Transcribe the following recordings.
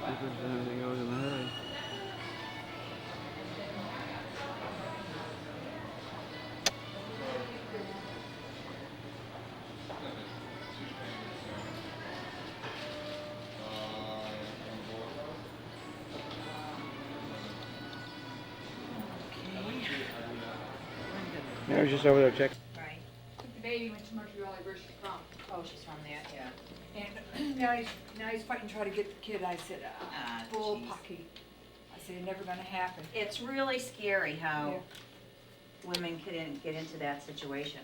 If anything goes in the hay. Yeah, I was just over there checking. Right. The baby went to Montreal, where she's from. Oh, she's from there, yeah. And now he's fighting to try to get the kid. I said, bull jeez. pucky. I said, never gonna happen. It's really scary how Yeah. women can get into that situation.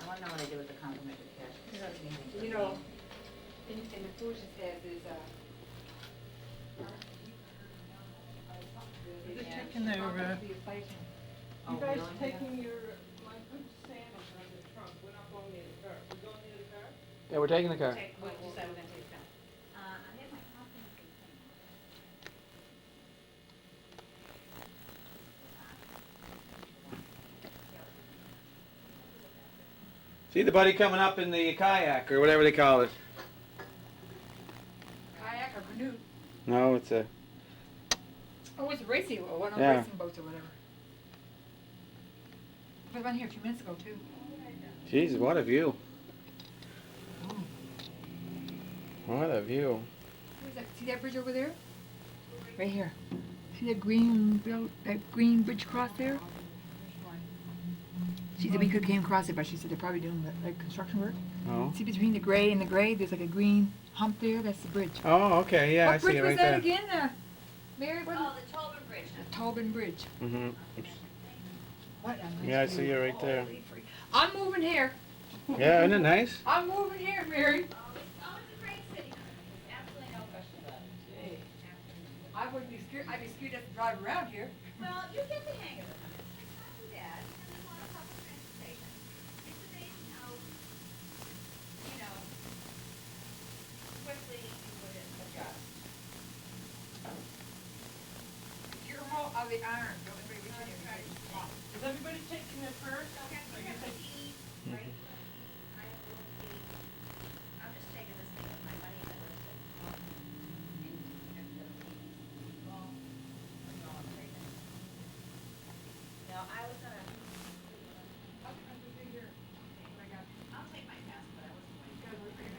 I wanna know what they do with the complimentary care. This doesn't mean anything to You know, me. in the foolishness has is, Just taking their, Oh, you guys really? taking your, my good sandwich on the trunk, we're not going near the car, we're going near the car? Yeah, we're taking the car. What did you say we're gonna take that? I had my complimentary thing. See the buddy coming up in the kayak or whatever they call it. kayak or canoe. No, it's a. Oh, it's racing, or one of Yeah. those racing boats or whatever. I was on here a few minutes ago too. Jeez, what a view. What a view. Where's that? See that bridge over there? Right here. See that green bridge across there? She said we came across it, but she said they're probably doing the construction work. Oh. See between the gray and the gray, there's like a green hump there. That's the bridge. Oh, okay, yeah, I What see bridge it was right that there. again? Mary, what? Oh, the Tobin Bridge. The Tobin Bridge. Mhm. What a nice Yeah, I view. see it right there. Holy free- I'm moving here. Yeah, isn't it nice? I'm moving here, Mary. Oh, it's a great city. Absolutely no question about it. I wouldn't be scared. I'd be scared to drive around here. Well, you get the hang of it. It's not too bad. And there's a lot of public transportation. It's amazing how, you know, quickly you would adjust. You're all of the iron. Don't everybody reach in here. Is everybody taking their purse? Okay, Are we you have a taking- key, right? I have a little key. I'm just taking this thing with my money and I list it. And you have the keys. Well, I'm going to take it. No, I was gonna, I'll take my passport, I wasn't going to.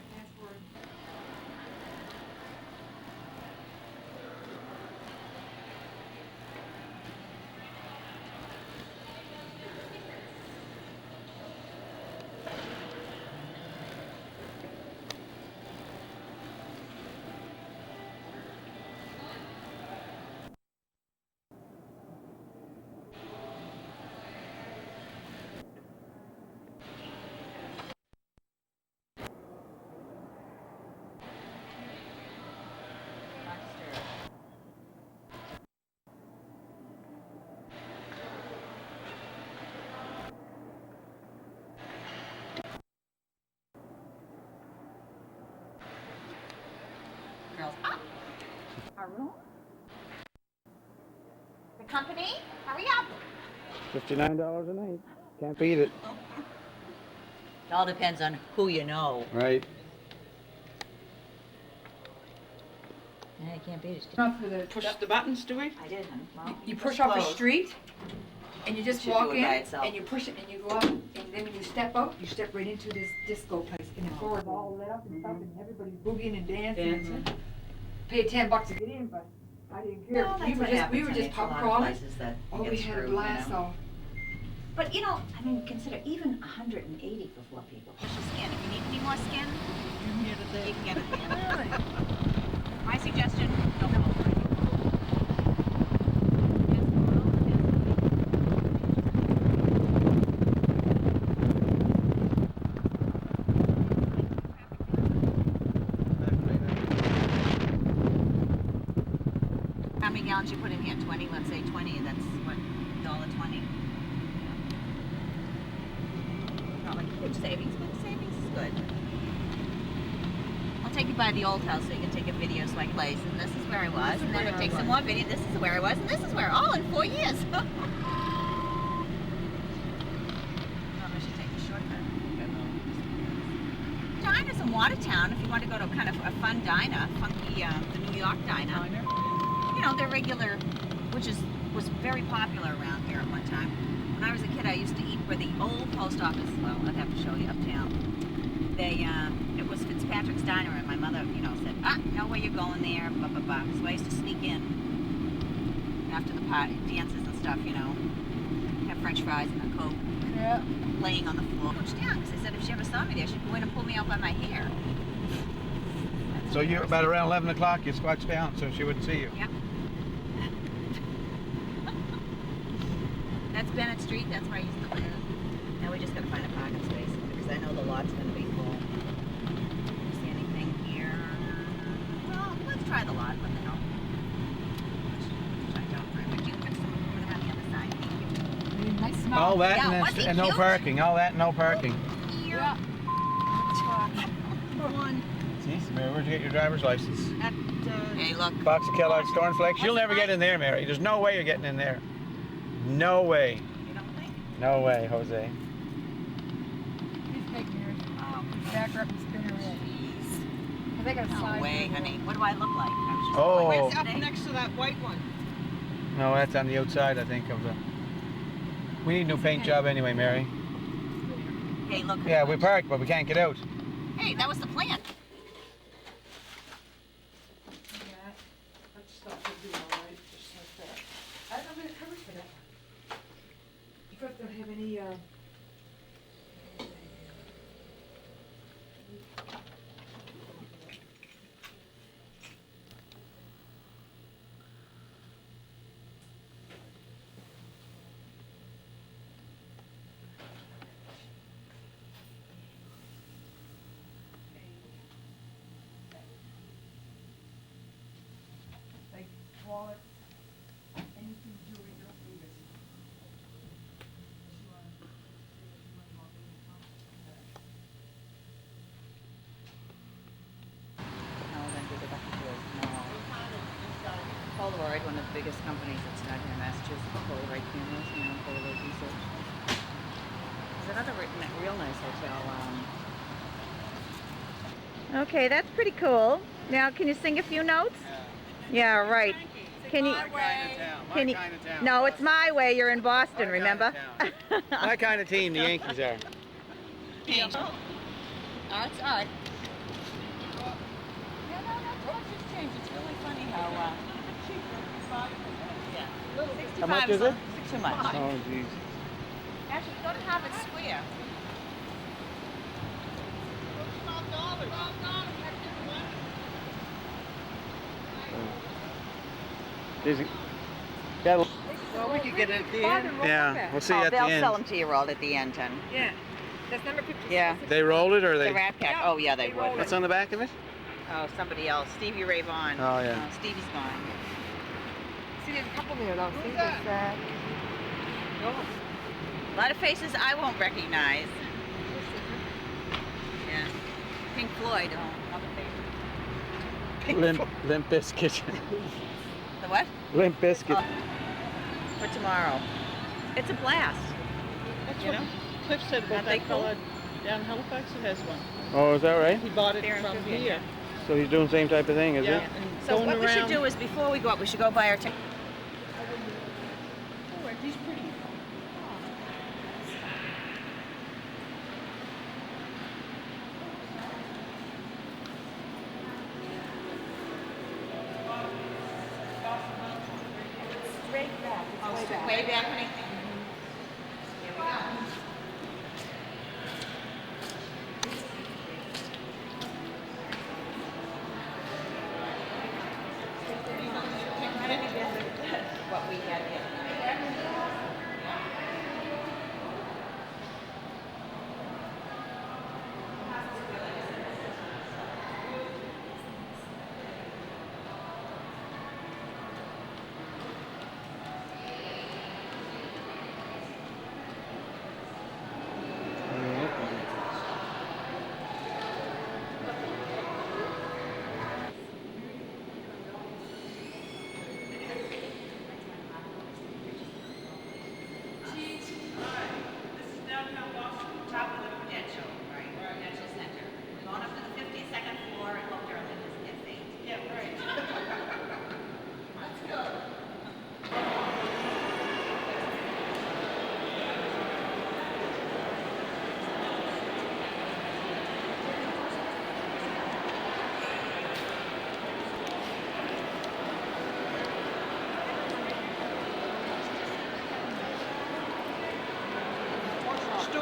Girls, up! Our room? The company? Hurry up! $59 a night. Can't beat it. It all depends on who you know. Right. Yeah, you can't beat it. Not for the Push the buttons, do we? I did, huh? Well, You it's push off the closed. street, and you just Should walk do it in, by itself. and you push it, and you go up, and then when you step out, you step right into this disco place, and the floor is all lit up and stuff, and everybody's boogieing and dancing. Dancing. Paid $10 to get in, but I didn't care. No, we that's were what just happens. we were I mean, just it's a pub lot of crawling. places that you Oh, get we had a screwed, blast you know. though. But you know, I mean, consider even 180 for 4 people. Push your skin. If you need any more skin, you can get it there. My suggestion, don't go. How many gallons you put in here? 20, let's say 20, that's what, $1.20? Not like a huge savings, but the savings is good. I'll take you by the old house so you can take a video so I can place, and this is where I was, and then we'll take some more video, this is where I was, and this is where, all in 4 years. I should take the shortcut. Diners in Watertown, if you want to go to kind of a fun diner, funky, the New York diner. You know, their regular, which was very popular around here at one time. When I was a kid, I used to eat where the old post office, well, I'd have to show you uptown. It was Fitzpatrick's Diner, and my mother, you know, said, know where you're going there, blah, blah, blah. So I used to sneak in after the party, dances and stuff, you know, have French fries and a Coke, Yeah. laying on the floor. Pushed down, because they said if she ever saw me there, she'd go in and pull me out by my hair. So you about around 11 o'clock, you squatched down so she wouldn't see you. Yep. That's Bennett Street, that's where I used to live. Now we just gotta find a parking space, because I know the lot's gonna be full. See anything here? Well, let's try the lot, what the hell. Check out for it, but you can put it on the other side, thank you. Nice smile. All that Yeah, and, wasn't and no cute? parking. All that and no parking. Here. Yeah. One. See, Mary, where'd you get your driver's license? At, hey, look. Box of Kellogg's Cornflakes. You'll never get in there, Mary. There's no way you're getting in there. No way. You don't think? No way, Jose. Please take yours. Oh, Back her up and spin her in. jeez. I think I got a No side way, view. honey. What do I look like? I was just Oh. like It's up yesterday. next to that white one. No, that's on the outside, I think, of the... We need a new paint job anyway, Mary. Hey, look. Yeah, we parked, but we can't get out. Hey, that was the plan. Yeah. That stuff would be all right, just like that. I don't know if it covers for that. You guys don't have any, like wallets, anything jewelry, don't leave it. No, then give it back to us. No. Polaroid, one of the biggest companies that's down here in Massachusetts, Polaroid cameras, you know, Polaroid research. There's another real nice hotel. Okay, that's pretty cool. Now, can you sing a few notes? Yeah, right. Can you? Can you? No, it's my way. You're in Boston, remember? My kind of team, the Yankees are. Oh, it's art. Yeah, no, no, just change. It's really funny how. Yeah. How much is it? Too much. Oh, jeez. Actually, go to Harvard Square. Yeah, Well, we could get it at the end. yeah, we'll see you Oh, at the they'll end. sell them to you all at the end, then. Yeah, that's number 56. Yeah. They rolled it or The they... Rat Pack. Oh, yeah, they would. What's on the back of it? Oh, somebody else. Stevie Ray Vaughan. Oh, yeah. No, Stevie's gone. See, there's a couple there though. See, that? there's, A lot of faces I won't recognize. Yeah. Pink Floyd. Oh, other favorite. Limp Biscuit. The what? Limp Biscuit. For tomorrow. It's a blast. That's You what know? Cliff said about Aren't they that fella down Halifax that has one. Oh, is that right? He bought it There in from Clifton, here. So he's doing the same type of thing, is Yeah, it? and So going what we should around. do is before we go up, we should go buy our ticket. Oh, he's pretty. straight back. It's way back. Way back, honey. Here we go. What we had here.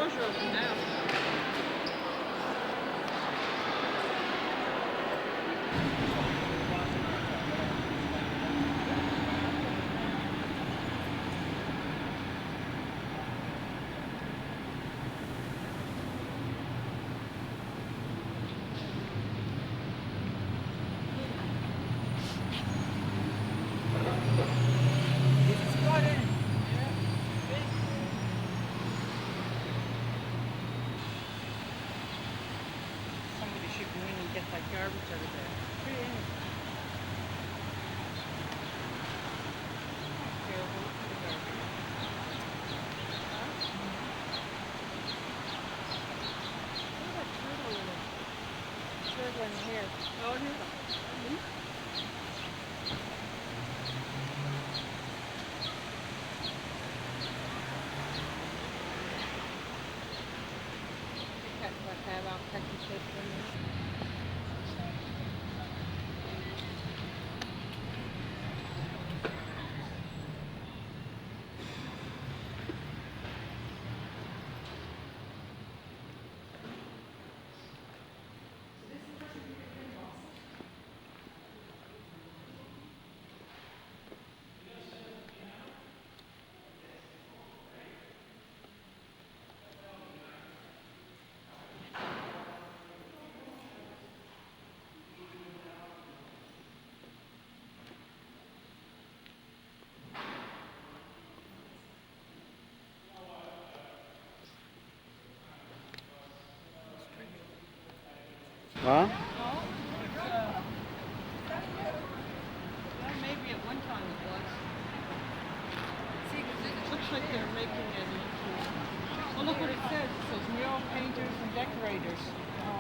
stores are open now. Somebody should go in and get that garbage out of there. Pretty innocent. Terrible. Look at the garbage. Huh? Look at that turtle in it. Turtle in here. Oh, here. I'll cut the shape in there. Huh? Well, maybe at one time it was. See, 'cause it looks like they're making it into... Well, look what it says. It says mural painters and decorators.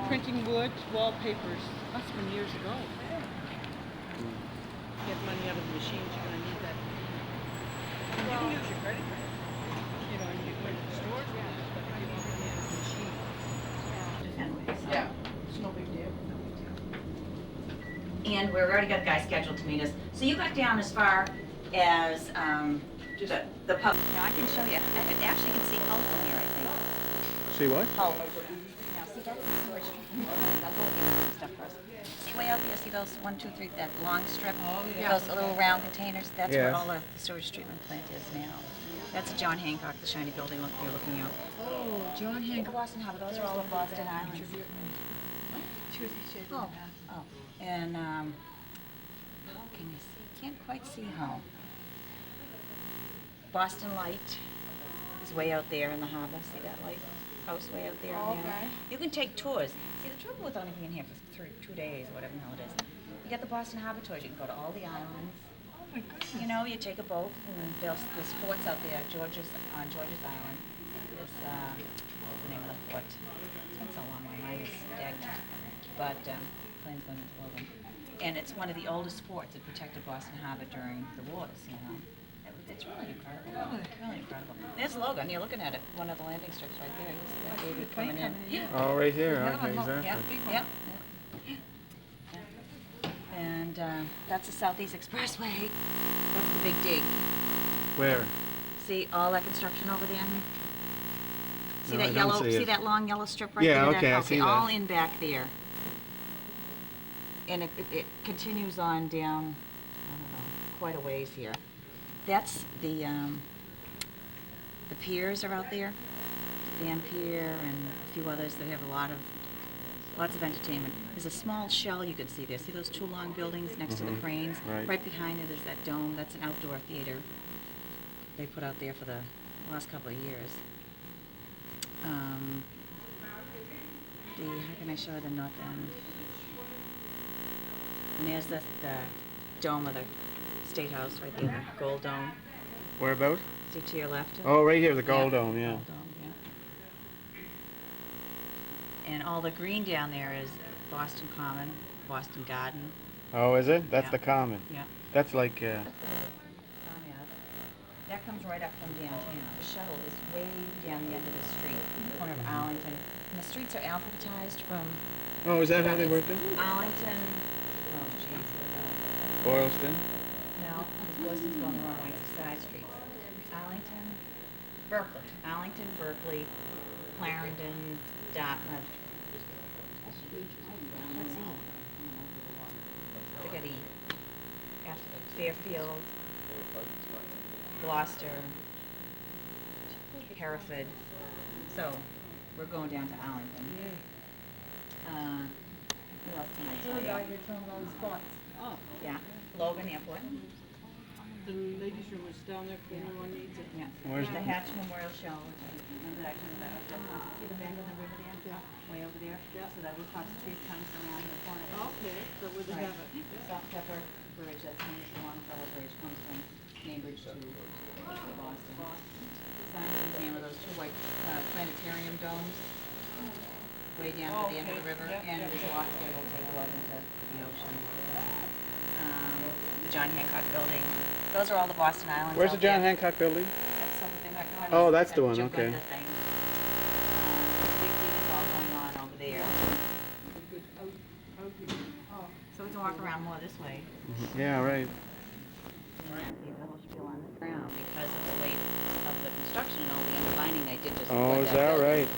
Printing wood, wallpapers. Must have been years ago. Get money out of the machines, you're going to need that. You can use your credit card. You know, and you go to the stores with it, but you want money out of the machine. Yeah. It's no big deal. And we've already got a guy scheduled to meet us. So you got down as far as the pub. Now I can show you. I actually can see Hull from here, I think. See what? Hull. Now see that's the storage. I'll go with you stuff first. See way out there, see those 1, 2, 3, that long strip? Oh, yeah. Those little round containers? That's Yeah. where all the storage treatment plant is now. That's John Hancock, the shiny building look you're looking out. Oh, John Hancock. Boston Harbor, those are all of Boston Islands. Oh, oh, and how can you see? Can't quite see how. Boston Light is way out there in the harbor. See that lighthouse way out there? Oh, in there? okay. You can take tours. See, the trouble with only being here for 2 days, whatever the hell it is, you get the Boston Harbor tours. You can go to all the islands. Oh my goodness. You know, you take a boat, and there's forts out there. On George's Island. There's what's the name of the fort? It's been so long, my mind is stagnant. But planes going into Logan. And it's one of the oldest forts that protected Boston Harbor during the wars. You know, it's really incredible. Really incredible. There's Logan. You're looking at it. One of the landing strips right there. You see that baby coming in. Yeah. Oh, right here. Yeah, Okay, look, exactly. Yep. And that's the Southeast Expressway. That's the big dig. Where? See all that construction over there? See No, I that don't yellow? see See it. that long yellow strip right Yeah, there? okay, I see that. All in back there. And it continues on down, I don't know, quite a ways here. That's the piers are out there. Dan Pier and a few others that have lots of entertainment. There's a small shell you could see there. See those 2 long buildings next to the cranes? Right. Behind it is that dome. That's an outdoor theater they put out there for the last couple of years. How can I show you the north end? And there's the dome of the State House right there, the gold dome. Where about? See to your left? Oh, right here, the Gold Yeah, Dome, yeah. Gold Dome, yeah. And all the green down there is Boston Common, Boston Garden. Oh, is it? That's Yeah. the Common. Yeah. That's like, That comes right up from downtown. The shuttle is way down the end of the street, corner of Arlington. And the streets are alphabetized from oh, is that how they work it? Arlington. Oh, jeez. Boylston? No, because Boylston's going the wrong way. It's a side street. Arlington, Berkeley, Arlington, Berkeley, Clarendon, Dartmouth. Let's see. We got E. After Fairfield, Gloucester, Hereford. So we're going down to Arlington. Who else can I tell you? Oh, Yeah, Logan Airport. the ladies' room is down there if anyone needs it. Yeah. Where's the the- Hatch Memorial Show? Remember that kind of that? See the bend in the river there? Yeah. Way over there? Yeah. So that rooftop street comes around the corner. Okay, so where they Right. have it. Salt Pepper Bridge, that's the Longfellow Bridge, comes from Cambridge to Boston. Science Museum are those two white planetarium domes, way down at the end of the river, Yeah, and yeah. there's lots there that'll take you out into the ocean. The John Hancock Building, those are all the Boston Islands. Where's the out John there. Hancock building? That's something like. Oh, that's the one, Jupiter okay. thing. Big thing is all going on over there. So we can walk around more this way. Yeah, right. The village still on the ground because of the weight of the construction and all the undermining they did just. Oh, before is that building. right?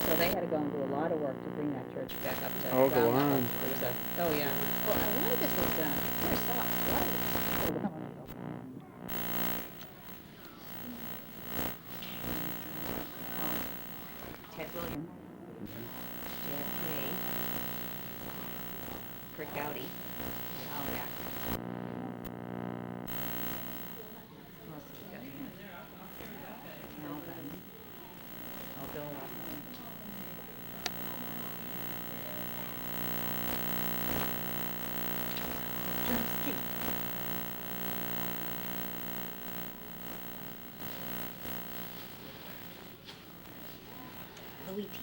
So they had to go and do a lot of work to bring that church back up to Oh, go ground level. on. There was a, oh yeah. Well, a lot of this was very soft. A lot of it was Ted Williams, JFK, Kurt Gowdy, all that. Who else have we got here? Melvin. Oh, Bill Russell. Drumski. Louis T.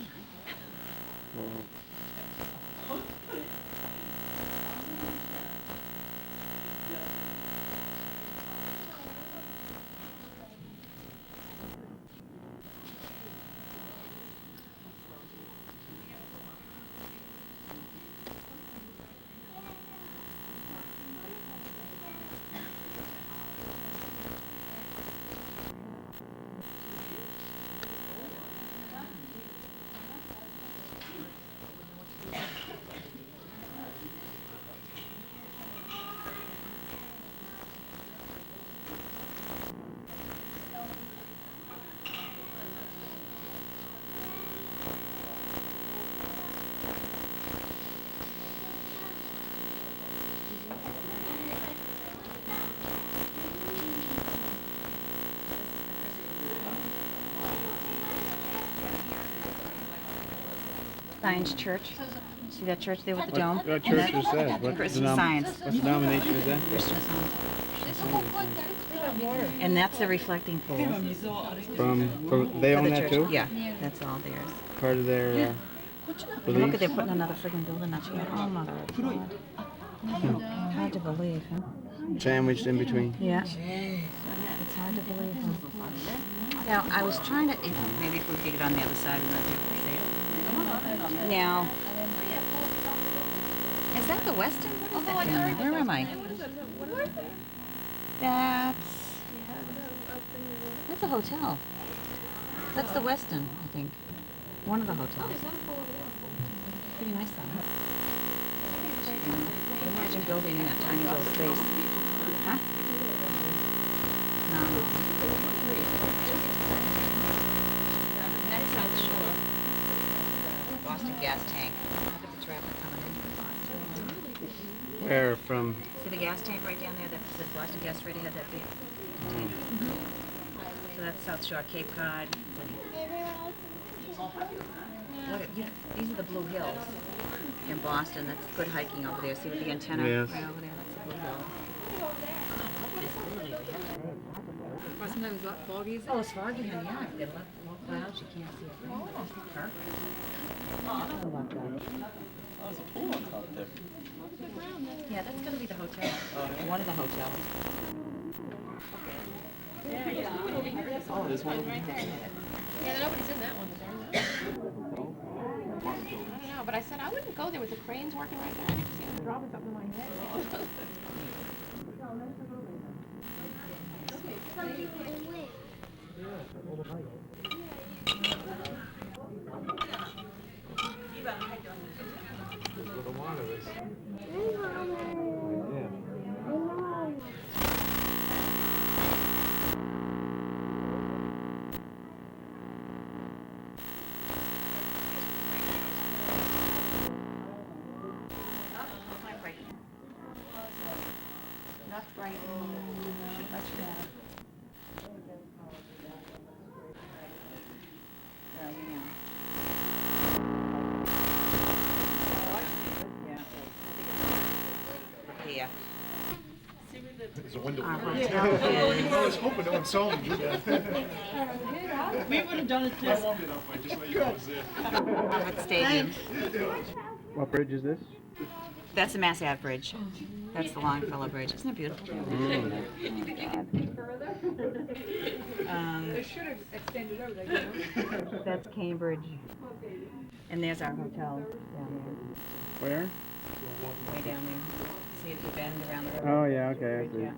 Science Church. See that church there with the dome? What church is that? What Christian denom- Science. What denomination is that? Christian Science. And that's the reflecting pool. From they For own the that church. too? Yeah, that's all theirs. Part of their And look beliefs? at, they're putting another friggin' building up here. Oh, mother of God. Hard to believe, huh? Sandwiched in between. Yeah. It's hard to believe. Now, I was trying to, maybe if we could get on the other side, we might be able to see it. Now, is that the Westin? What is that down there? Where am I? That's a hotel. That's the Westin, I think. One of the hotels. Pretty nice though. Imagine building in that tiny little space. Huh? No. That's South Shore. Boston gas tank. Look at the traffic coming in from Boston. Where from? See the gas tank right down there? That's the Boston Gas right ahead, that big. So that's South Shore, Cape Cod. Look at, these are the Blue Hills in Boston. That's good hiking over there. See with the antenna Yes. right over there? That's the Blue Hill. Sometimes it's foggy. Oh, it's foggy, honey, yeah. If they're low clouds, you can't see it. Perfect. How about that? There's a pool on top there. Yeah, that's gonna be the hotel. One of the hotels. Oh, there's one. Yeah, nobody's in that one, is there? I don't know, but I said I wouldn't go there with the cranes working right there. I didn't see them dropping something in my head. Yeah, Right. That's bad. Well, you know. Yeah. There's a window. Our I hotel was hoping no one saw me do that. We would have done it I too. warmed it up. I just let you know it was there. Harvard Stadium. What bridge is this? That's the Mass Ave Bridge. That's the Longfellow Bridge. Isn't it beautiful? They should have extended over there, you know? That's Cambridge. And there's our hotel down Where? there. Way down there. See if you bend around the river. Oh, yeah, okay, I see. Yeah.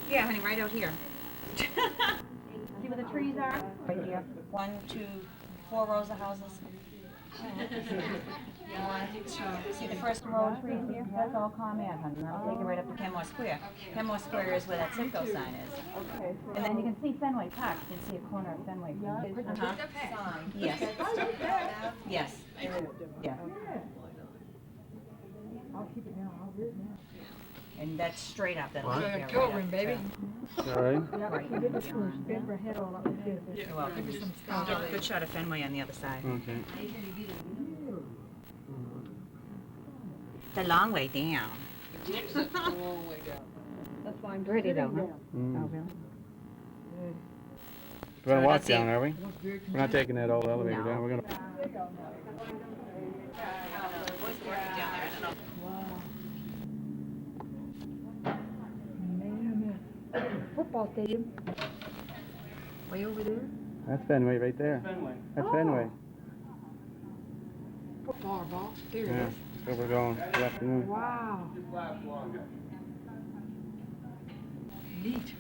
Yeah, honey, right out here. See where the trees are? Right here. 1, 2, 4 rows of houses. See the first row of trees here? That's all ComEd, honey. That'll take you right up to Kenmore Square. Kenmore Square is where that Citgo sign is. Okay. And then you can see Fenway Park. You can see a corner of Fenway. Uh-huh. Yes. Yes. Yeah. I'll keep it now, I'll read it now. And that's straight up. That'll What? take you right Control up room, to- baby. All right. Yeah, Right. she did this one, she bent her head all up and did it. You're welcome. Good shot of Fenway on the other side. Okay. It's a long way down. That's why I'm. Pretty though, huh? Mm. Oh, really? We're gonna So walk that's it. down, are we? We're not taking that old elevator No. down. We're gonna. Man, football stadium. Way over there. That's Fenway right there. That's Fenway. Football ball, there it Yeah. is. So we're going this afternoon. Wow. Neat.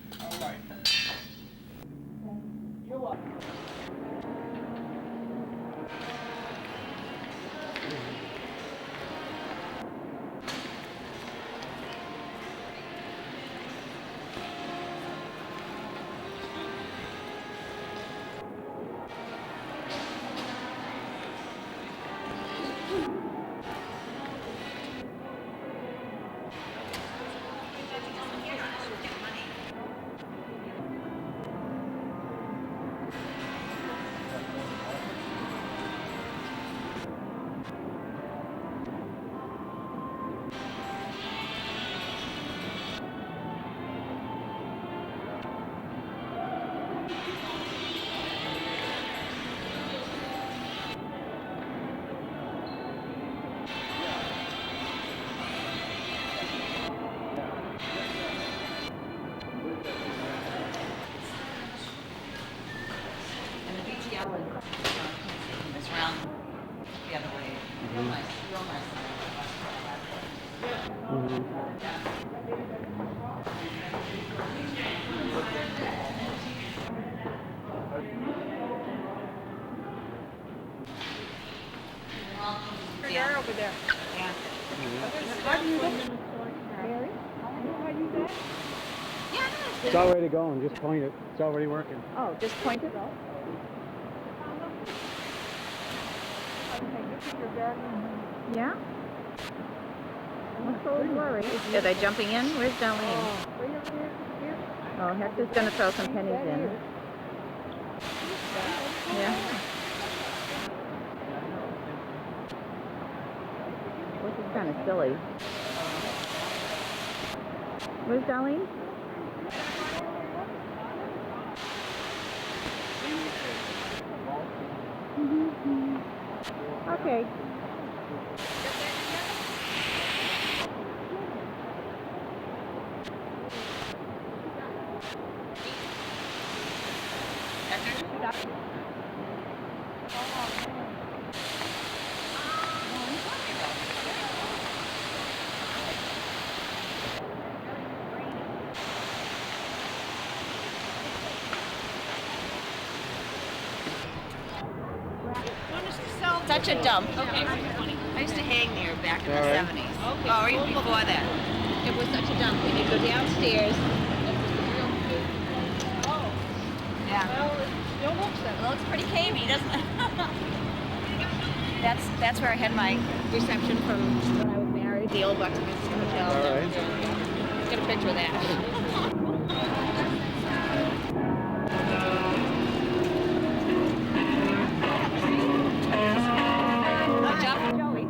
And the BTL is round the other way. Real nice, real nice. They're over there. Yeah. How do you look? Mary? How do you do that? It's already going. Just point it. It's already working. Oh, just point it out. Yeah? I'm so worried. Are they jumping in? Where's Darlene? Oh, Hector's gonna throw some pennies in. Yeah. This is kind of silly. Where's Darlene? Okay. Such a dump. Okay. I used to hang there back in the All right. 70s. Okay. Or even before that. It was such a dump. When you go downstairs, Yeah. Well, it still looks that It looks pretty cavey, doesn't it? That's where I had my reception from when I was married. the old Buckingham Hotel. All right. Let's get a picture of that. Good job for Joey.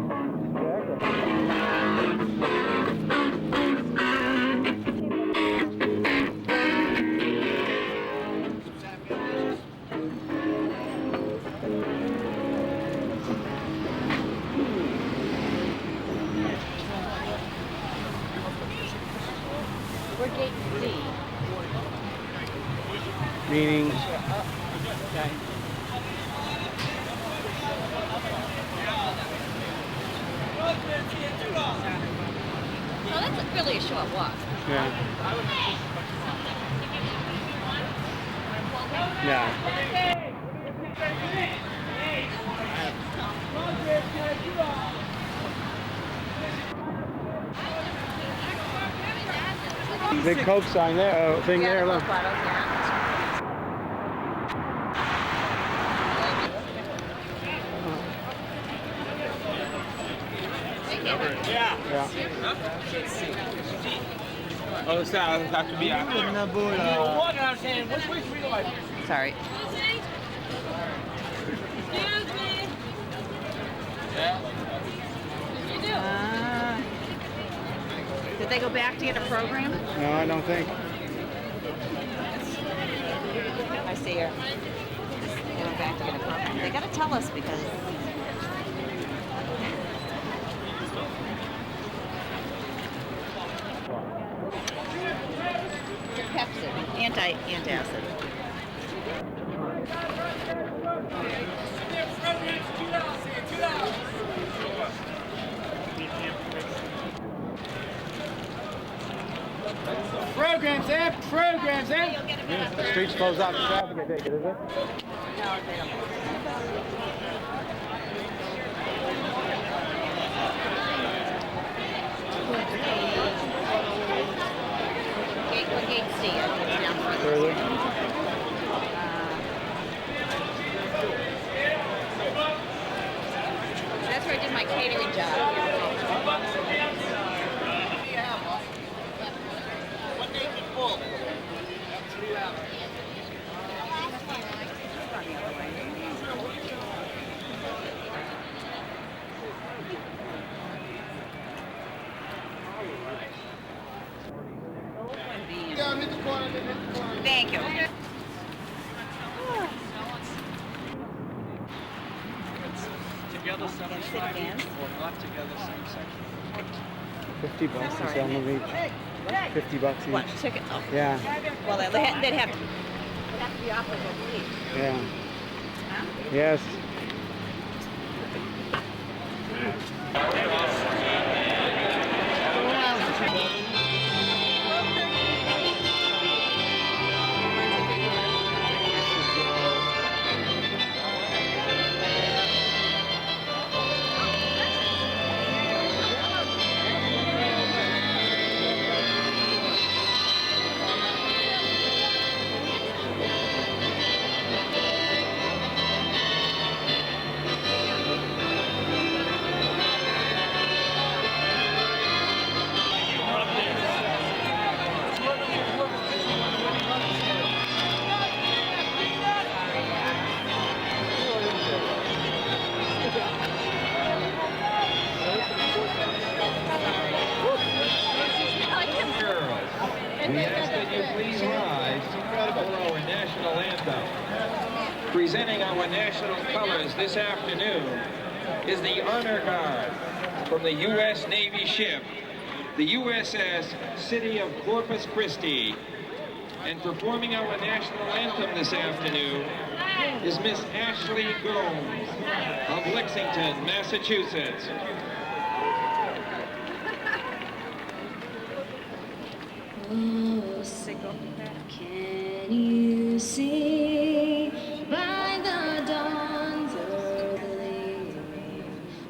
We're gate C. Meaning. Oh, that's really a short walk. Yeah. Yeah. Big Coke sign there, thing there, look. Yeah. Yeah. Oh, ça have to be Sorry. Did they go back to get a program? No, I don't think. I see her. They went back to get a program. They gotta tell us because. Pepsi, antacid. Programs there, programs there. The street's closed off to traffic, I take it, is it? No, they don't. Gate C, I think it's down further. That's where I did my catering job. Thank you. Together same section or not together same section? $50 is Sorry. on the beach. $50 each. What, tickets? Oh. Yeah, Well, they'd have to be opposite, I believe. yeah. Yes. We ask that you please rise for our national anthem. Presenting our national colors this afternoon is the Honor Guard from the U.S. Navy ship, the USS City of Corpus Christi. And performing our national anthem this afternoon is Miss Ashley Gomes of Lexington, Massachusetts. Can you see by the dawn's early,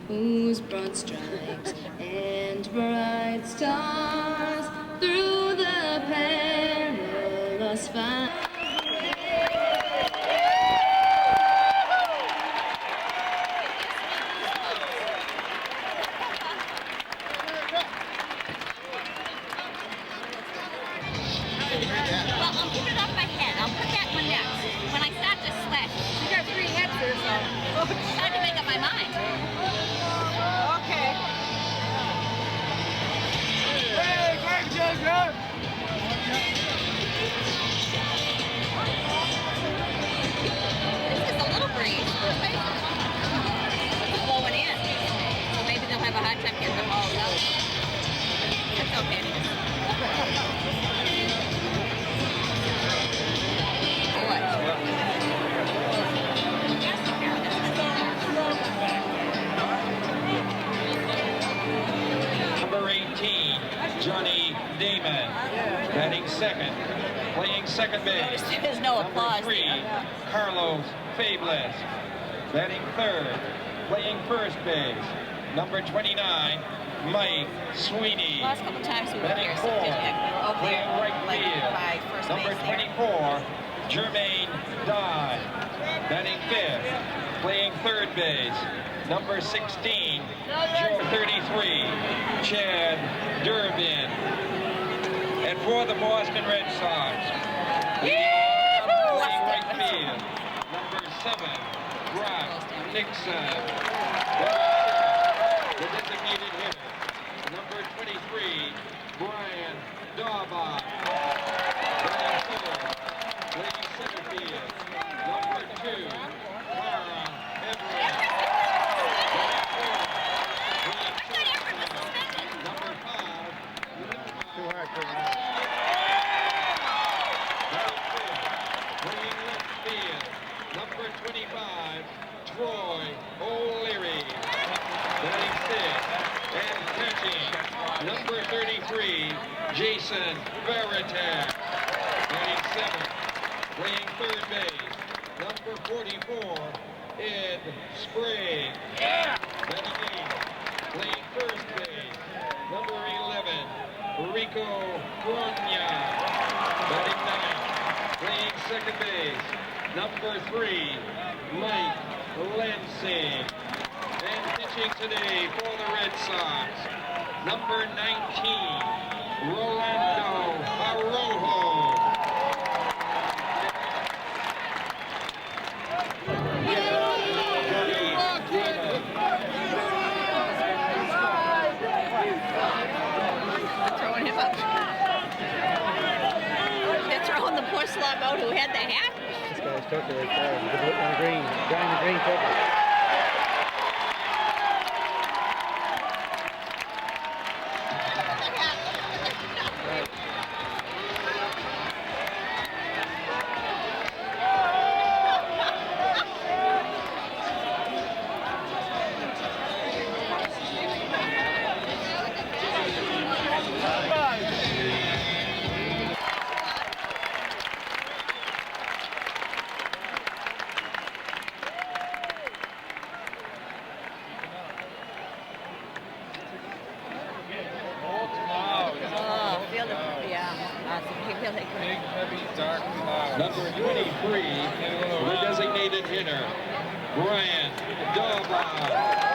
whose broad stripes and bright stars through the perilous fight? when I start to sweat. You got 3 hits there, so. It's time to make up my mind. Okay. Hey, great job, good. This is a little breeze. It's blowing in. So maybe they'll have a hard time getting the balls out. That's okay. What? Number 18, Johnny Damon, batting second. Playing second base. There's no applause. Number 3, Carlos Fables, batting third. Playing first base. Number 29, Mike Sweeney, Last couple times we were batting here, so fourth. did okay, Playing right like field. by first Number base there. 24, Jermaine Dye, batting fifth. Playing third base. Number 16, Joe 33, Chad Durbin. And for the Boston Red Sox, playing right field, number 7, Brock Nixon. The designated hitter, number 23, Brian Daubach. Playing third, playing center field, number 2, Clara Everett. Number 5, Too hard, playing left field, number 25, Troy O'Leary. Batting sixth and catching, number 33, Jason Veritek. Batting seventh, playing third base, number 44, Ed Sprague. Batting eighth, playing first base, number 11, Rico Grania. Batting ninth, playing second base, number 3, Mike Lansing. And pitching today for the Red Sox, number 19, Rolando Arrojo. Throwing him up. They're throwing the poor slug out who had the hat. This guy's turkey right there. The green. Guy in the green turkey. Number 23, the designated hitter, Brian Daubach.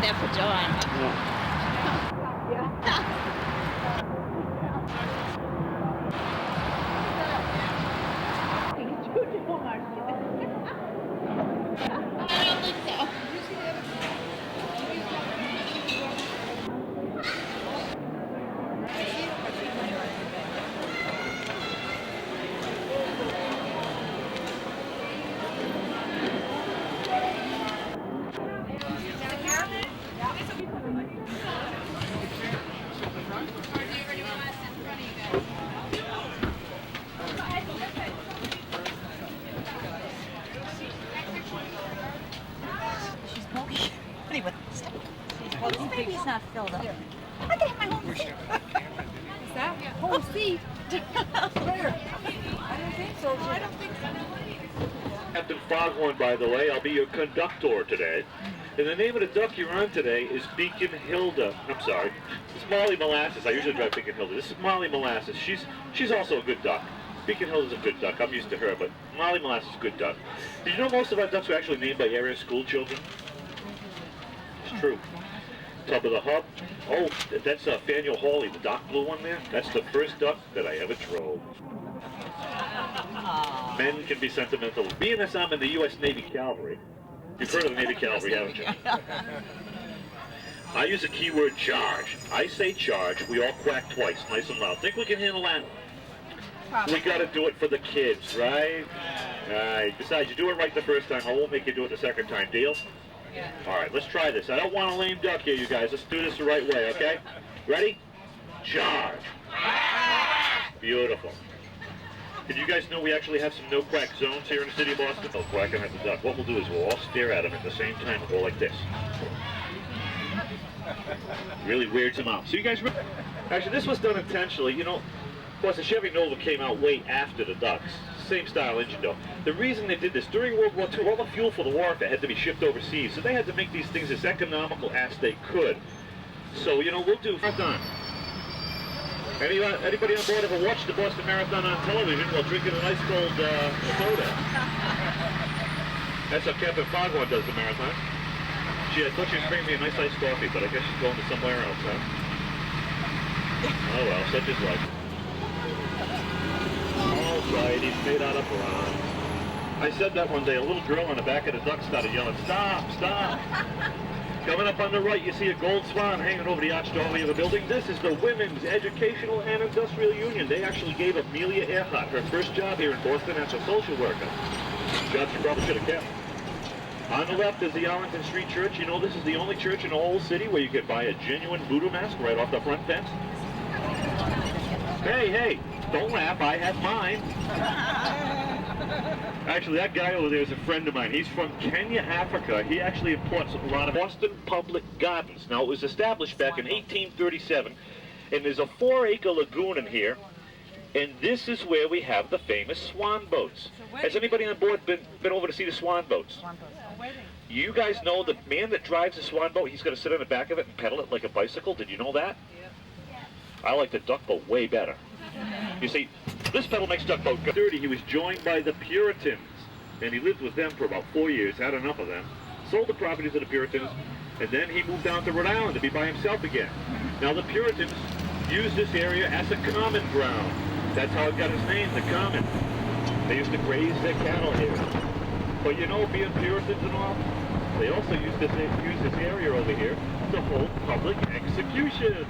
save that for John. I don't think so. She's smoky. Anyway, stop. This baby's not filled up. I can have my whole seat. Is that whole seat? Where? I don't think so. I don't think so. Captain Foghorn, by the way, I'll be your conductor today. And the name of the duck you're on today is Beacon Hilda. I'm sorry. It's Molly Molasses. I usually drive Beacon Hilda. This is Molly Molasses. She's also a good duck. Beacon Hilda's a good duck. I'm used to her, but Molly Molasses is a good duck. Did you know most of our ducks are actually named by area school children? It's true. Top of the hub. Oh, that's Faneuil Hawley, the dark blue one there. That's the first duck that I ever drove. Men can be sentimental. Being as I'm in the U.S. Navy Cavalry, you've heard of the Navy Cavalry, haven't you? I use the keyword charge. I say charge, we all quack twice, nice and loud. Think we can handle that? We gotta do it for the kids, right? Alright, besides, you do it right the first time, I won't make you do it the second time, deal? Alright, let's try this. I don't want a lame duck here, you guys. Let's do this the right way, okay? Ready? Charge. Beautiful. Did you guys know we actually have some no-quack zones here in the city of Boston? No quacking at the duck. What we'll do is we'll all stare at them at the same time and go like this. Really weirds them out. So you guys, actually this was done intentionally. You know, of course the Chevy Nova came out way after the ducks. Same style engine though. The reason they did this, during World War II, all the fuel for the warfare had to be shipped overseas. So they had to make these things as economical as they could. So, you know, we'll do marathon. Anybody on board ever watched the Boston Marathon on television while drinking a nice cold soda? That's how Captain Foghorn does the marathon. I thought she was bringing me a nice iced coffee, but I guess she's going to somewhere else, huh? Oh well, such is life. All right, he's made out of bronze. I said that one day. A little girl on the back of the duck started yelling, "Stop, stop!" Coming up on the right, you see a gold swan hanging over the arched doorway of the building. This is the Women's Educational and Industrial Union. They actually gave Amelia Earhart her first job here in Boston as a social worker. Job she probably should have kept. On the left is the Arlington Street Church. You know, this is the only church in the whole city where you could buy a genuine voodoo mask right off the front fence. Hey, hey, don't laugh, I have mine. Actually, that guy over there is a friend of mine. He's from Kenya, Africa. He actually imports a lot of Boston Public Gardens. Now, it was established back in 1837, and there's a 4-acre lagoon in here, and this is where we have the famous swan boats. Has anybody on board been over to see the swan boats? You guys know the man that drives the swan boat, he's going to sit on the back of it and pedal it like a bicycle. Did you know that? I like the duck boat way better. You see, this pedal makes duck boat dirty. He was joined by the Puritans, and he lived with them for about 4 years, had enough of them, sold the property to the Puritans, and then he moved down to Rhode Island to be by himself again. Now the Puritans used this area as a common ground. That's how it got its name, the common. They used to graze their cattle here. But you know, being Puritans and all, they also used this area over here to hold public execution.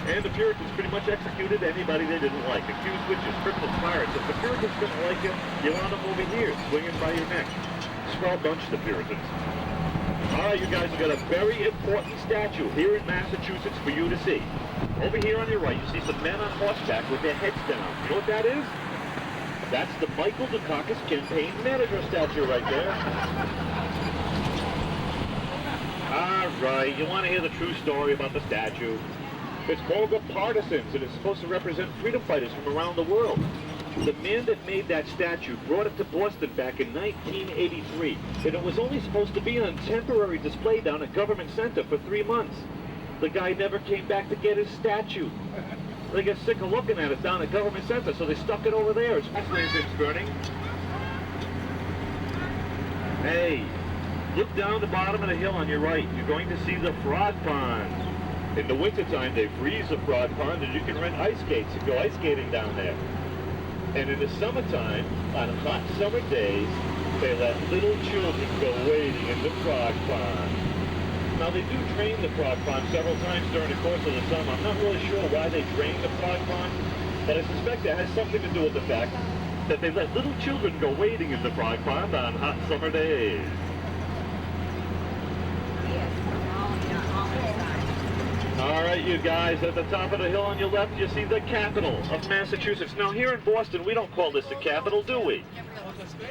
And the Puritans pretty much executed anybody they didn't like. Accused witches, criminals, pirates. If the Puritans didn't like you, you want them over here, swinging by your neck. Swell bunch, the Puritans. All right, you guys have got a very important statue here in Massachusetts for you to see. Over here on your right, you see some men on horseback with their heads down. You know what that is? That's the Michael Dukakis campaign manager statue right there. All right, you want to hear the true story about the statue. It's called the Partisans, and it's supposed to represent freedom fighters from around the world. The man that made that statue brought it to Boston back in 1983, and it was only supposed to be on temporary display down at Government Center for 3 months. The guy never came back to get his statue. They get sick of looking at it down at Government Center, so they stuck it over there. It's burning. Hey, Look down the bottom of the hill on your right. You're going to see the frog pond. In the wintertime, they freeze the frog pond, and you can rent ice skates and go ice skating down there. And in the summertime, on hot summer days, they let little children go wading in the frog pond. Now, they do drain the frog pond several times during the course of the summer. I'm not really sure why they drain the frog pond, but I suspect it has something to do with the fact that they let little children go wading in the frog pond on hot summer days. All right, you guys, at the top of the hill on your left, you see the capital of Massachusetts. Now, here in Boston, we don't call this the capital, do we?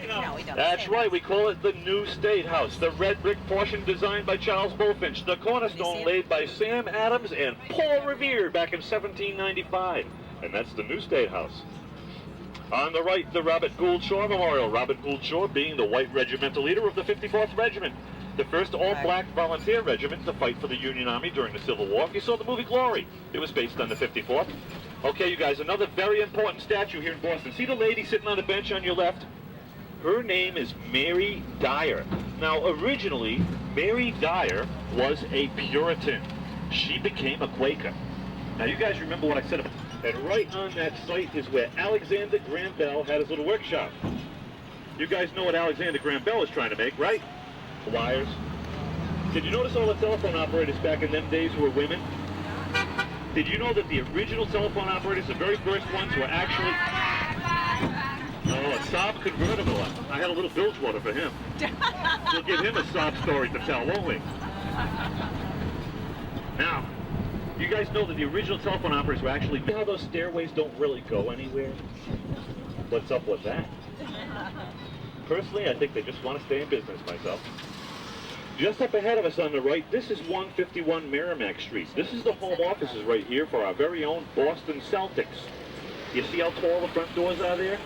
No, we don't. That's right, we call it the New State House, the red brick portion designed by Charles Bulfinch, the cornerstone laid by Sam Adams and Paul Revere back in 1795. And that's the New State House. On the right, the Robert Gould Shaw Memorial. Robert Gould Shaw being the white regimental leader of the 54th Regiment, the first all-black volunteer regiment to fight for the Union Army during the Civil War. If you saw the movie Glory, it was based on the 54th. Okay, you guys, another very important statue here in Boston. See the lady sitting on the bench on your left? Her name is Mary Dyer. Now, originally, Mary Dyer was a Puritan. She became a Quaker. Now, you guys remember what I said about. And right on that site is where Alexander Graham Bell had his little workshop. You guys know what Alexander Graham Bell was trying to make, right? Wires. Did you notice all the telephone operators back in them days who were women? Did you know that the original telephone operators, the very first ones, were actually... Oh, a Saab convertible. I had a little bilge water for him. We'll give him a Saab story to tell, won't we? Now, you guys know that the original telephone operators were actually... You know how those stairways don't really go anywhere? What's up with that? Personally, I think they just want to stay in business, myself. Just up ahead of us on the right, this is 151 Merrimack Street. This is the home offices right here for our very own Boston Celtics. You see how tall the front doors are there?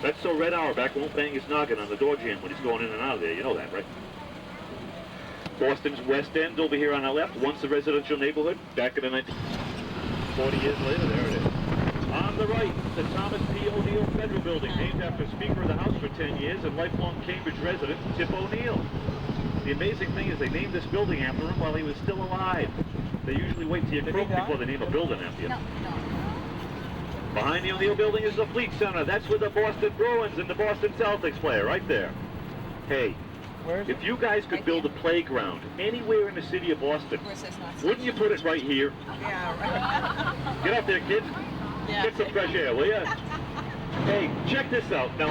That's so Red Auerbach won't bang his noggin on the door jamb when he's going in and out of there. You know that, right? Boston's West End over here on our left, once a residential neighborhood, back in the 40 years later, there it is. On the right, the Thomas P. O'Neill Federal Building, named after Speaker of the House for 10 years and lifelong Cambridge resident Tip O'Neill. The amazing thing is they named this building after him while he was still alive. They usually wait till you're croaked before they name a building after you. No. Behind the O'Neill Building is the Fleet Center. That's where the Boston Bruins and the Boston Celtics play, right there. Hey, if you guys could build a playground anywhere in the city of Boston, wouldn't you put it right here? Yeah, right. Get up there, kids. Get some fresh air, will ya? Hey, check this out. Now,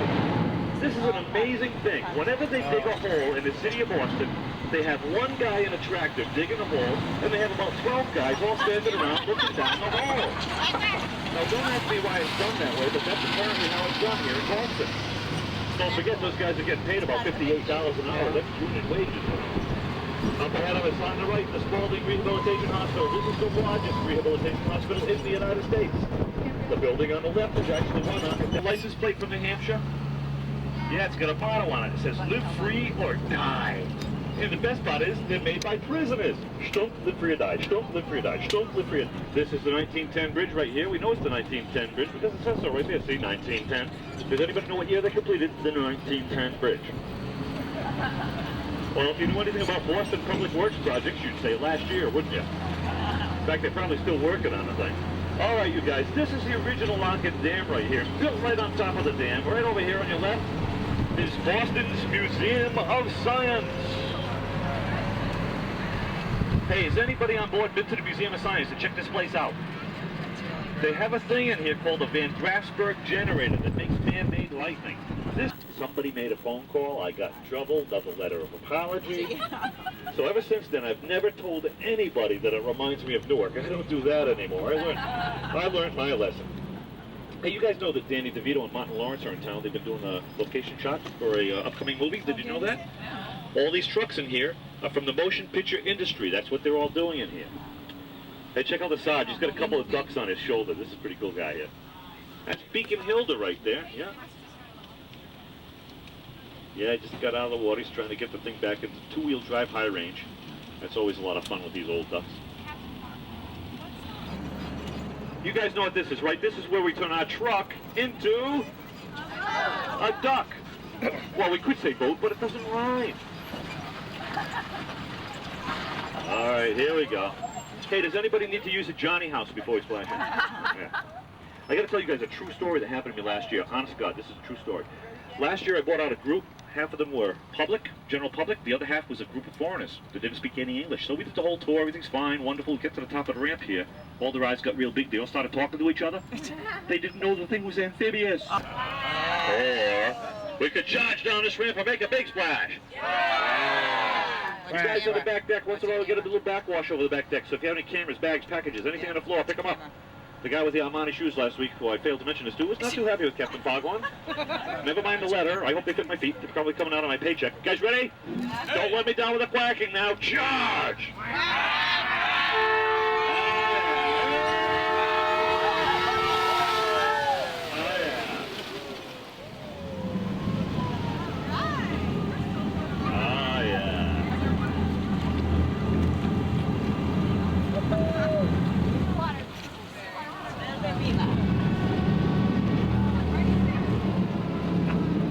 this is an amazing thing. Whenever they dig a hole in the city of Boston, they have one guy in a tractor digging a hole, and they have about 12 guys all standing around looking down the hole. Now, don't ask me why it's done that way, but that's apparently how it's done here in Boston. Don't forget, those guys are getting paid about $58 an hour. That's union wages. Up ahead of us on the right, the Spaulding Rehabilitation Hospital. This is the largest rehabilitation hospital in the United States. The building on the left is actually run on the license plate from New Hampshire. Yeah, it's got a motto on it. It says, live free or die. And the best part is, they're made by prisoners. Stump, live free or die. Stump, live free or die. Stump, live free or die. This is the 1910 bridge right here. We know it's the 1910 bridge because it says so right there. See, 1910. Does anybody know what year they completed the 1910 bridge? Well, if you knew anything about Boston Public Works projects, you'd say last year, wouldn't you? In fact, they're probably still working on the thing. All right, you guys, this is the original Lockett Dam right here. Built right on top of the dam. Right over here on your left is Boston's Museum of Science. Hey, has anybody on board been to the Museum of Science to check this place out? They have a thing in here called the Van Grafsberg generator that makes man-made lightning. Somebody made a phone call, I got in trouble, got a letter of apology. So ever since then, I've never told anybody that it reminds me of Newark. I don't do that anymore. I learned my lesson. Hey, you guys know that Danny DeVito and Martin Lawrence are in town. They've been doing location shots for a upcoming movie. Did you know that? All these trucks in here are from the motion picture industry. That's what they're all doing in here. Hey, check out the Sarge. He's got a couple of ducks on his shoulder. This is a pretty cool guy here. That's Beacon Hilda right there, yeah. Yeah, he just got out of the water. He's trying to get the thing back into two-wheel drive high range. That's always a lot of fun with these old ducks. You guys know what this is, right? This is where we turn our truck into a duck. Well, we could say boat, but it doesn't rhyme. All right, here we go. Hey, does anybody need to use a Johnny house before we splash in? Yeah. I got to tell you guys a true story that happened to me last year. Honest to God, this is a true story. Last year I bought out a group. Half of them were public, general public. The other half was a group of foreigners that didn't speak any English. So we did the whole tour. Everything's fine, wonderful. We get to the top of the ramp here. All their eyes got real big. They all started talking to each other. They didn't know the thing was amphibious. Or we could charge down this ramp and make a big splash. You guys on the back deck, once in a while we get a little backwash over the back deck. So if you have any cameras, bags, packages, anything on the floor, pick them up. The guy with the Armani shoes last week, who I failed to mention this to, was not too happy with Captain Foghorn. Never mind the letter. I hope they fit my feet. They're probably coming out of my paycheck. Guys ready? Don't let me down with the quacking now. Charge!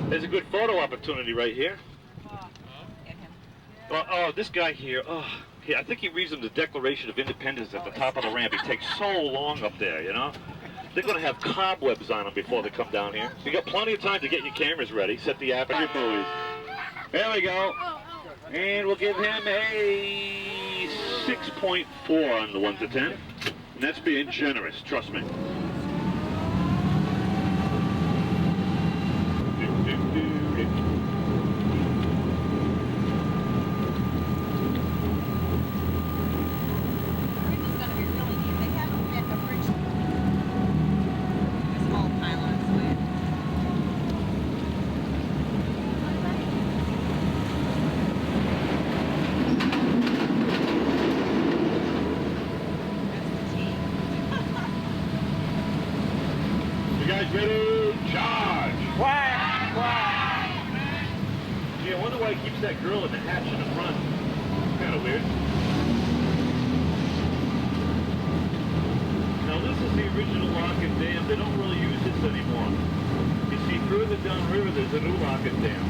There's a good photo opportunity right here. Oh, this guy here. Oh, yeah, I think he reads them the Declaration of Independence at the top of the ramp. He takes so long up there, you know. They're going to have cobwebs on them before they come down here. You got plenty of time to get your cameras ready. Set the app on your buoys. There we go. And we'll give him a 6.4 on the 1 to 10. And that's being generous, trust me. Ready, charge! Quack! Quack! Gee, I wonder why he keeps that girl in the hatch in the front. It's kind of weird. Now this is the original lock and dam. They don't really use this anymore. You see, further downriver there's a new lock and dam.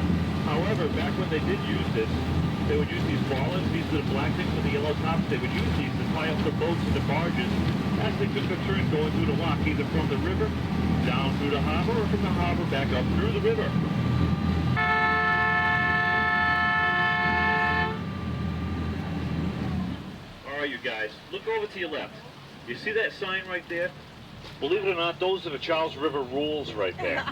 However, back when they did use this, they would use these ballers, these are the black things with the yellow tops. They would use these to tie up the boats and the barges as they took a turn going through the lock, either from the river down through the harbor, or from the harbor back up through the river. All right, you guys, look over to your left. You see that sign right there? Believe it or not, those are the Charles River rules right there.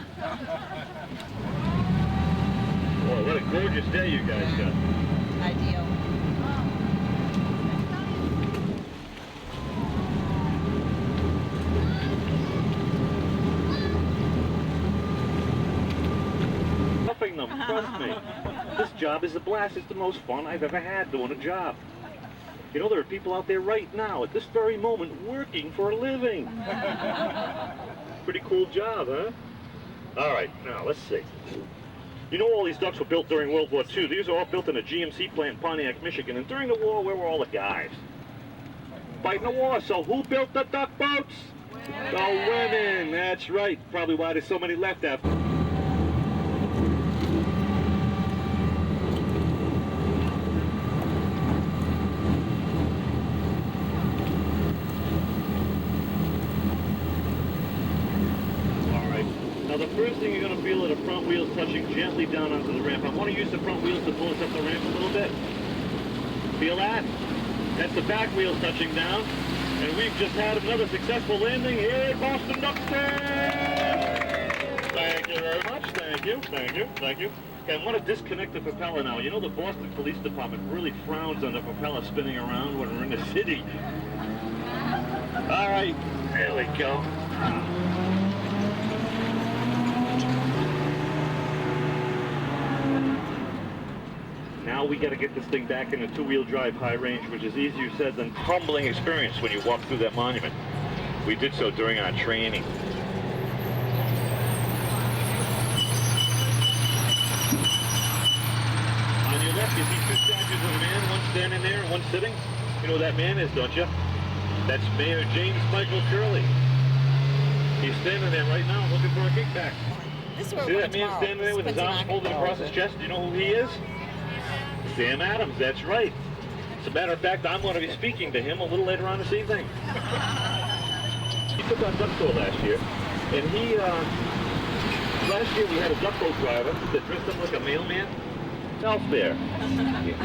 Boy, what a gorgeous day you guys got. Ideal. Them, trust me. This job is a blast. It's the most fun I've ever had doing a job. You know, there are people out there right now at this very moment working for a living. Pretty cool job, huh? All right, now let's see. You know, all these ducks were built during World War II. These are all built in a GMC plant in Pontiac, Michigan. And during the war, where were all the guys? Fighting the war. So who built the duck boats? The women. That's right. Probably why there's so many left after. Now the first thing you're going to feel are the front wheels touching gently down onto the ramp. I want to use the front wheels to pull us up the ramp a little bit. Feel that? That's the back wheels touching down. And we've just had another successful landing here at Boston Duckstand. Thank you very much. Thank you. Thank you. Thank you. Okay, I want to disconnect the propeller now. You know the Boston Police Department really frowns on the propeller spinning around when we're in the city. All right. There we go. Now we got to get this thing back in a two-wheel drive high range, which is easier said than humbling experience when you walk through that monument. We did so during our training. On your left, you see two statues of a man, one standing there and one sitting. You know who that man is, don't you? That's Mayor James Michael Curley. He's standing there right now looking for a kickback. See that man standing there with his arms folded across his chest? Do you know who he is? Sam Adams, that's right. As a matter of fact, I'm going to be speaking to him a little later on this evening. He took our duck tour last year, and last year we had a duck boat driver that dressed up like a mailman. Self there.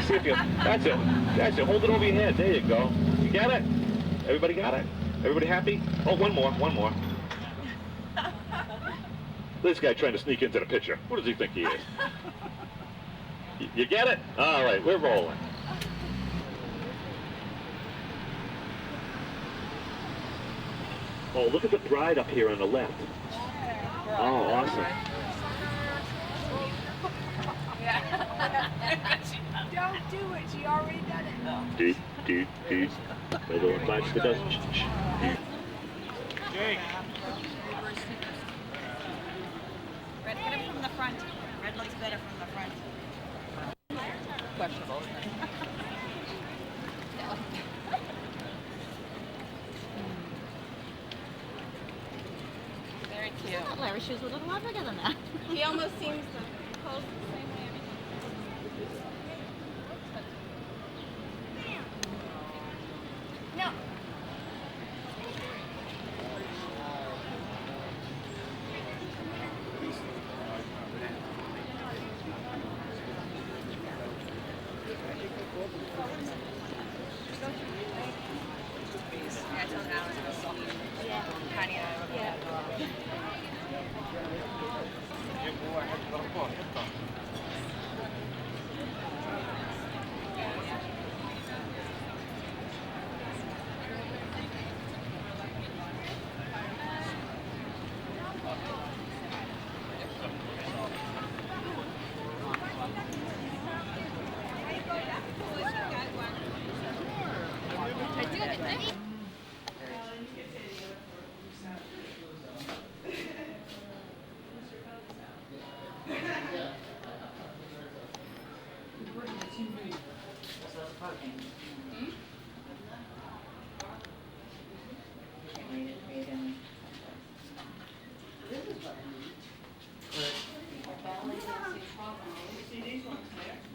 See if you, that's it, hold it over your head, there you go. You got it? Everybody got it? Everybody happy? Oh, one more. This guy trying to sneak into the picture. What does he think he is? You get it? All right, we're rolling. Oh, look at the bride up here on the left. Oh, awesome. Don't do it, she already done it. Dude. Little bites the dust. Jake. Red, get it from the front. Red looks better from the front. Questionable. Very cute. Larry's shoes were a little bigger than that. He almost seems to pose the same way every No.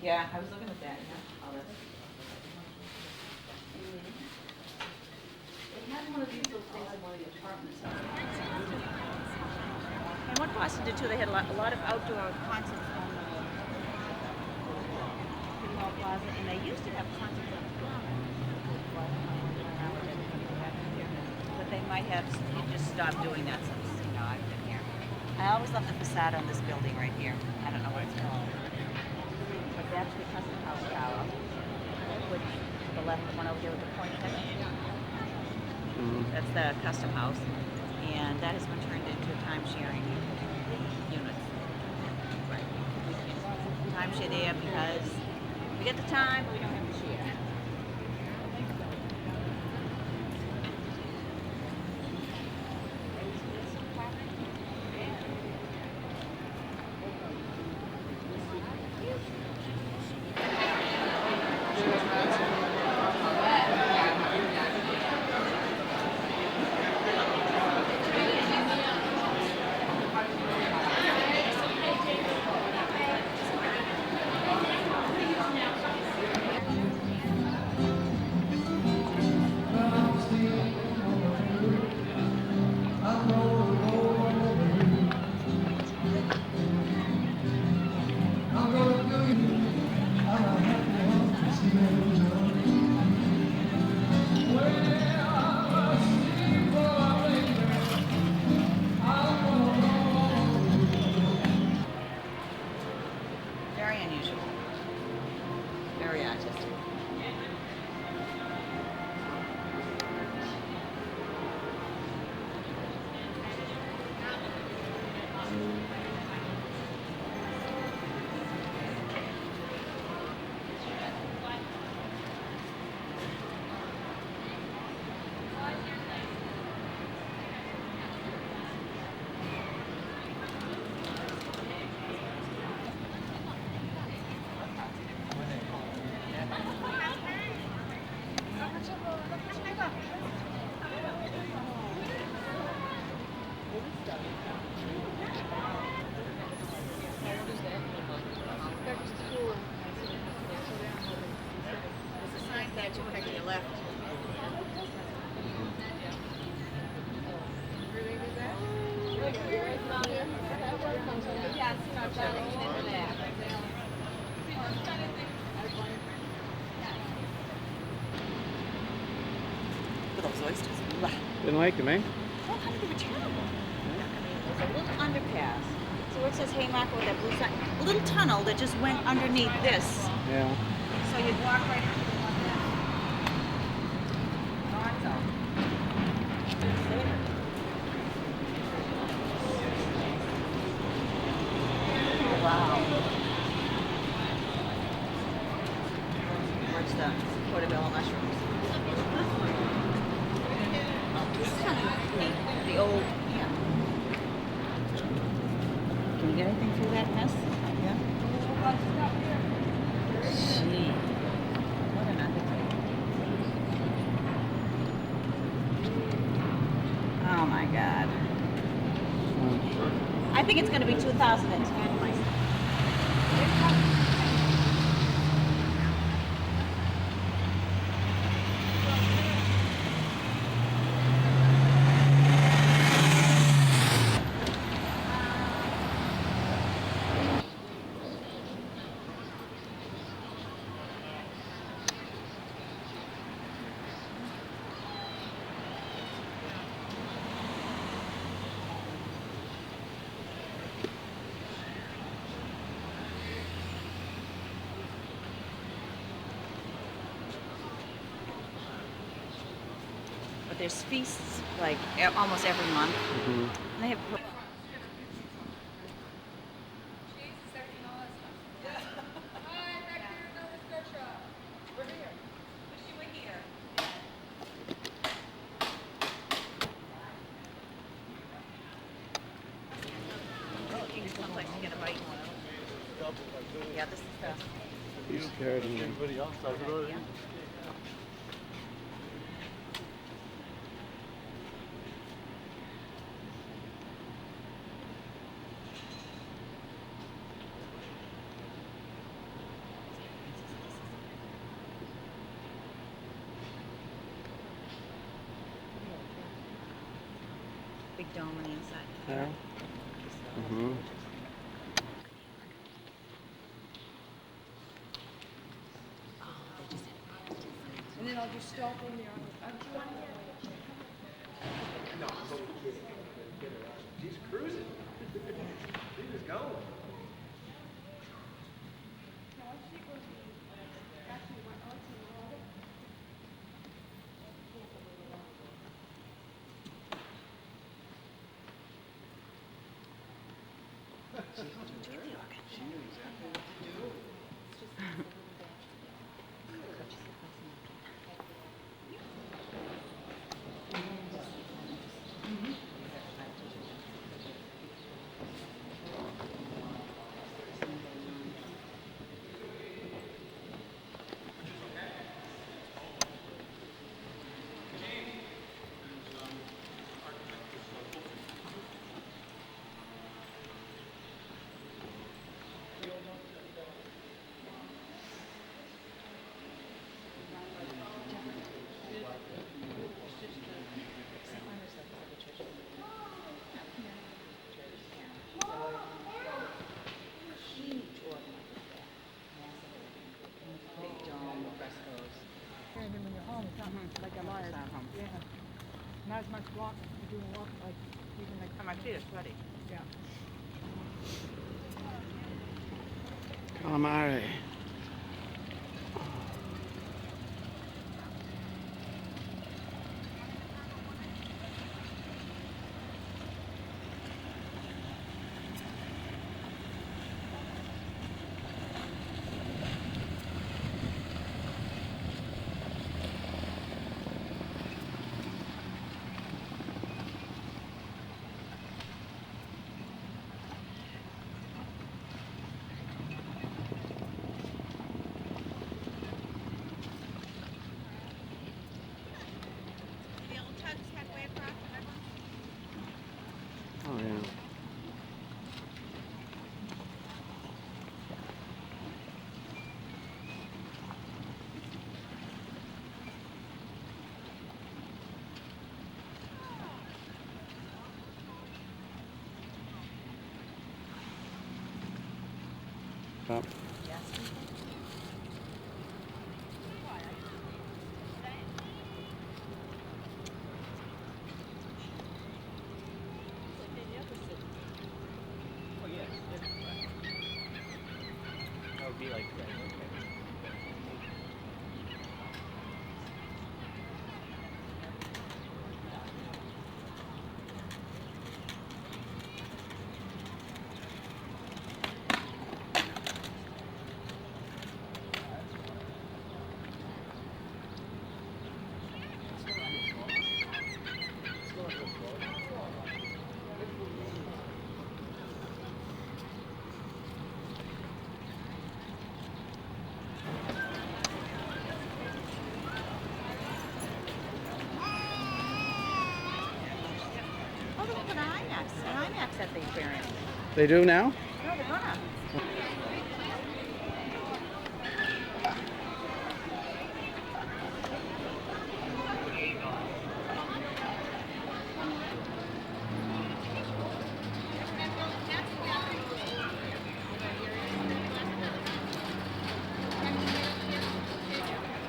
Yeah, I was looking at that, yeah. And what Boston did too, they had a lot of outdoor concerts on the City Hall Plaza, and they used to have concerts on the ground. But they might have just stopped doing that since, I've been here. I always love the facade on this building right here. I don't know what it's called. But that's the Custom House Tower, which the left one over there with the pointy head. That's the Custom House, and that has been turned into time-sharing units. Right. Time-share there because we get the time, but we don't have the share. Very unusual. Very artistic. left. Yes, no, Charlie, he did that. For those oysters. Didn't like them, eh? Oh, honey, they were terrible. There's a little underpass. So where it says Haymarket with that blue sign, a little tunnel that just went underneath this. Yeah. So you'd walk right into the one there. Gonzo. Oh, wow. What's the portobello mushrooms? This is kind of neat. The old, yeah. Can you get anything through that mess? Yeah. Gee. What an undertaking. Oh my God. I think it's going to be 2010 myself. But there's feasts like almost every month. Mm-hmm. And they have. Yeah, this is fast. He's carrying them. Everybody else does it already. Big dome on the inside. Yeah. Mm-hmm. And then I'll just stop in there. Aren't you on there? She's cruising. She's going. Like a liar. Yeah. Not as much walk, you do a walk like, even like. My feet are sweaty. Yeah. Calamari. Oh. Oh, yes. That would be like that. Oh, they're open IMAX at the aquarium. They do now? No, they're gonna.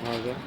Oh, is it?